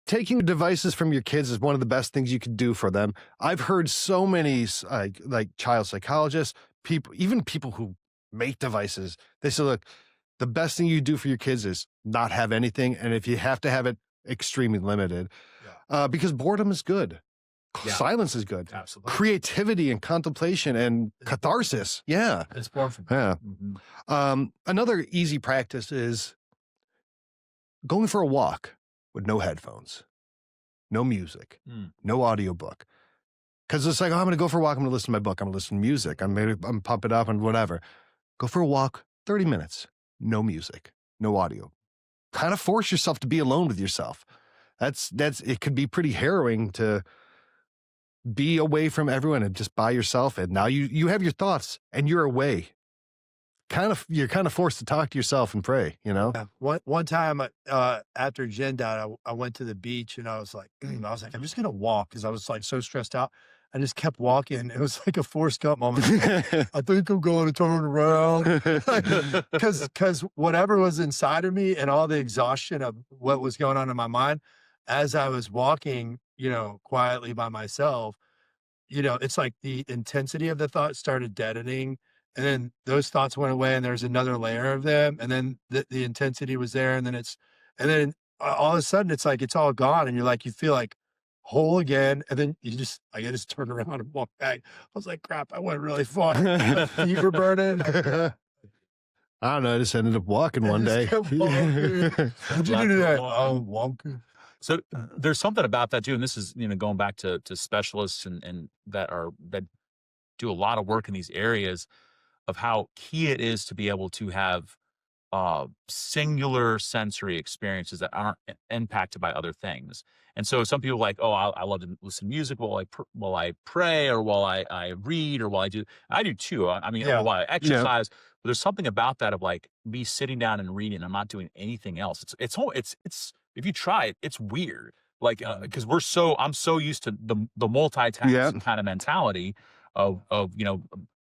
taking devices from your kids is one of the best things you could do for them. I've heard so many like child psychologists, people, even people who make devices. They say, look, the best thing you do for your kids is not have anything. And if you have to have it, extremely limited, because boredom is good. Yeah. Silence is good. Absolutely. Creativity and contemplation and catharsis. Yeah. It's powerful. Yeah. Another easy practice is going for a walk with no headphones, no music, no audiobook. Because it's like, oh, I'm going to go for a walk. I'm going to listen to my book. I'm going to listen to music. I'm pump it up and whatever. Go for a walk, 30 minutes, no music, no audio. Kind of force yourself to be alone with yourself. It could be pretty harrowing to be away from everyone and just by yourself. And now you have your thoughts and you're away. You're kind of forced to talk to yourself and pray, you know? Yeah. One time after Jen died, I went to the beach and I was like, I'm just going to walk because I was like so stressed out. I just kept walking. It was like a Forrest Gump moment. I think I'm going to turn around. Because whatever was inside of me and all the exhaustion of what was going on in my mind, as I was walking, quietly by myself, it's like the intensity of the thought started deadening. And then those thoughts went away and there's another layer of them. And then the intensity was there. And then all of a sudden it's like, it's all gone. And you're like, you feel like whole again. And then I just turned around and walked back. I was like, crap, I went really far. Feet were burning. I don't know. I just ended up walking one day. How'd you do that? Oh, walking. So there's something about that too. And this is, going back to specialists and that do a lot of work in these areas of how key it is to be able to have singular sensory experiences that aren't impacted by other things. And so some people are like, oh, I love to listen to music while I pray or while I read or while I do too. Or while I exercise. But there's something about that of like me sitting down and reading. I'm not doing anything else. It's if you try it, it's weird. Like, because I'm so used to the multitasking kind of mentality of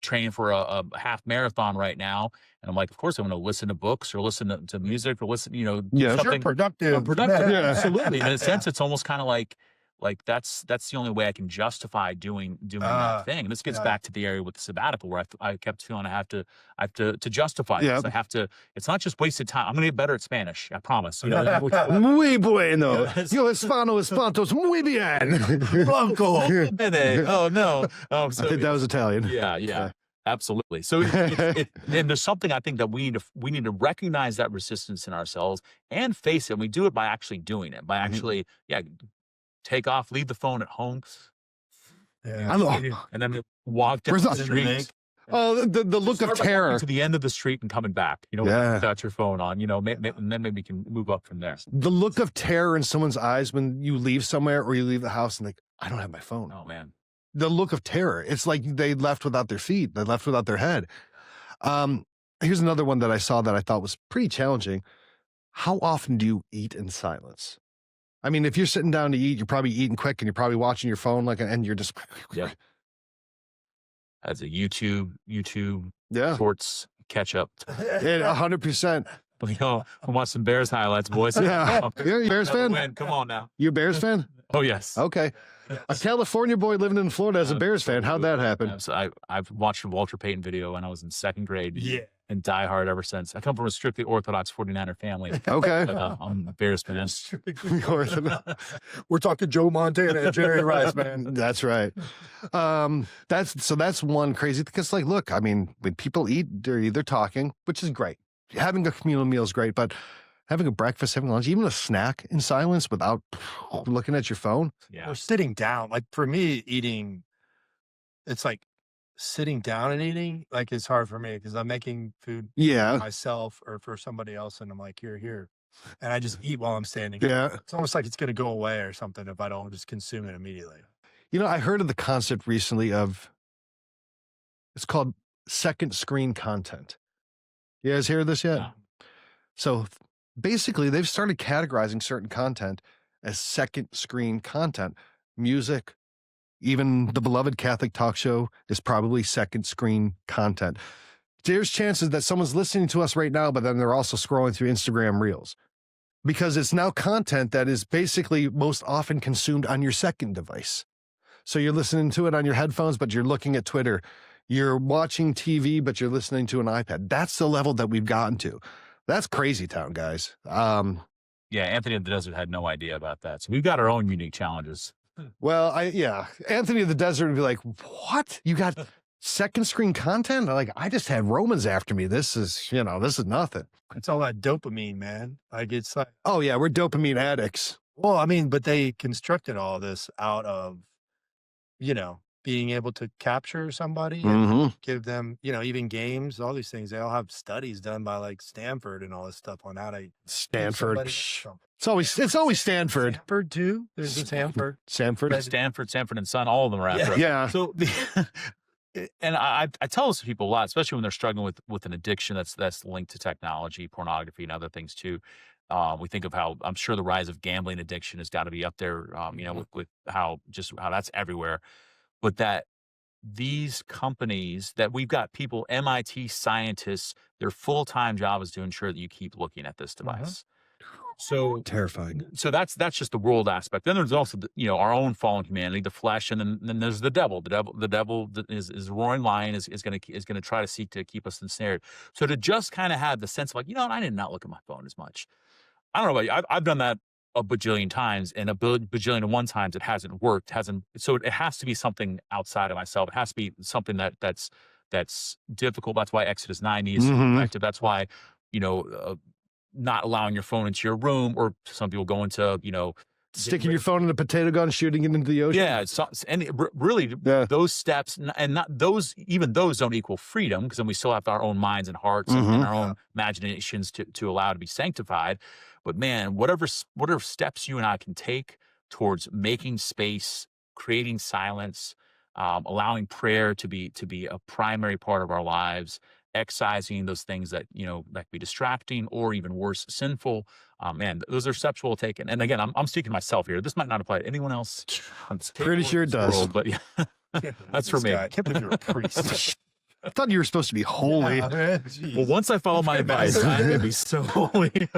training for a half marathon right now. And I'm like, of course I'm going to listen to books or listen to music or listen, something productive. Absolutely. In a sense, it's almost kind of like that's the only way I can justify doing that thing. And this gets back to the area with the sabbatical where I kept feeling I have to justify this. I have to, it's not just wasted time. I'm going to get better at Spanish. I promise. Muy bueno. Yo espantos muy bien. Blanco. Oh no. I think that was Italian. Yeah. Absolutely. So, and there's something I think that we need to recognize that resistance in ourselves and face it. And we do it by actually doing it, by actually, take off, leave the phone at home, and then walk down the street. Oh, the look of terror to the end of the street and coming back. Without your phone on. And then maybe you can move up from there. The look of terror in someone's eyes when you leave somewhere or you leave the house and like, I don't have my phone. Oh man. The look of terror. It's like they left without their feet. They left without their head. Here's another one that I saw that I thought was pretty challenging. How often do you eat in silence? I mean, if you're sitting down to eat, you're probably eating quick and you're probably watching your phone and you're just. As a YouTube shorts catch up. 100%. I want some Bears highlights, boys. Yeah. You're a Bears fan? Come on now. You a Bears fan? Oh, yes. Okay. A California boy living in Florida as a Bears fan. How'd that happen? I've watched a Walter Payton video when I was in second grade. Yeah. And die hard ever since. I come from a strictly Orthodox 49er family. Okay. But, I'm a Bears fan. We're talking Joe Montana and Jerry Rice, man. That's right. That's one crazy, because like, look, I mean, when people eat, they're either talking, which is great. Having a communal meal is great, but having a breakfast, having lunch, even a snack in silence without looking at your phone. Or sitting down. Like for me, eating, it's like, sitting down and eating, like it's hard for me because I'm making food for myself or for somebody else, and I'm like, here, and I just eat while I'm standing. Yeah, it's almost like it's going to go away or something if I don't just consume it immediately. I heard of the concept recently of, it's called second screen content. You guys hear this yet? No. So basically, they've started categorizing certain content as second screen content. Music, even the beloved Catholic talk show, is probably second screen content. There's chances that someone's listening to us right now, but then they're also scrolling through Instagram Reels. because it's now content that is basically most often consumed on your second device. So you're listening to it on your headphones, but you're looking at Twitter. You're watching TV, but you're listening to an iPad. That's the level that we've gotten to. That's crazy town, guys. Yeah, Anthony of the Desert had no idea about that. So we've got our own unique challenges. Well, Anthony of the Desert would be like, what? You got second screen content? Like, I just had Romans after me. This is nothing. It's all that dopamine, man. Like it's like, Oh yeah, we're dopamine addicts. well, I mean, but they constructed all this out of, being able to capture somebody and give them, even games, all these things. They all have studies done by like Stanford and all this stuff on how to Stanford. It's always Stanford. Stanford too. There's a Stanford. Stanford and Son, all of them are after us. Yeah. So and I tell this to people a lot, especially when they're struggling with an addiction that's linked to technology, pornography, and other things too. We think of how I'm sure the rise of gambling addiction has got to be up there, with how that's everywhere. But that these companies that we've got people, MIT scientists, their full-time job is to ensure that you keep looking at this device. So terrifying. So that's just the world aspect. Then there's also our own fallen humanity, the flesh, and then there's the devil. The devil is a roaring lion is going to try to seek to keep us ensnared. So to just kind of have the sense of like, I did not look at my phone as much. I don't know about you. I've done that a bajillion times, and a bajillion and one times it hasn't worked. So it has to be something outside of myself. It has to be something that's difficult. That's why Exodus 90 is so effective. That's why not allowing your phone into your room, or some people go into sticking your phone in a potato gun, shooting it into the ocean. Yeah, those steps, and not those, even those don't equal freedom, because then we still have our own minds and hearts and our own imaginations to allow to be sanctified. But man, whatever steps you and I can take towards making space, creating silence, allowing prayer to be a primary part of our lives, excising those things that that can be distracting or even worse, sinful. Man, those are steps we'll take. And again, I'm speaking to myself here. This might not apply to anyone else. Pretty sure it does. But yeah, that's for me. I can't believe you're a priest. I thought you were supposed to be holy. Well, once I follow my advice, I'm going to be so holy.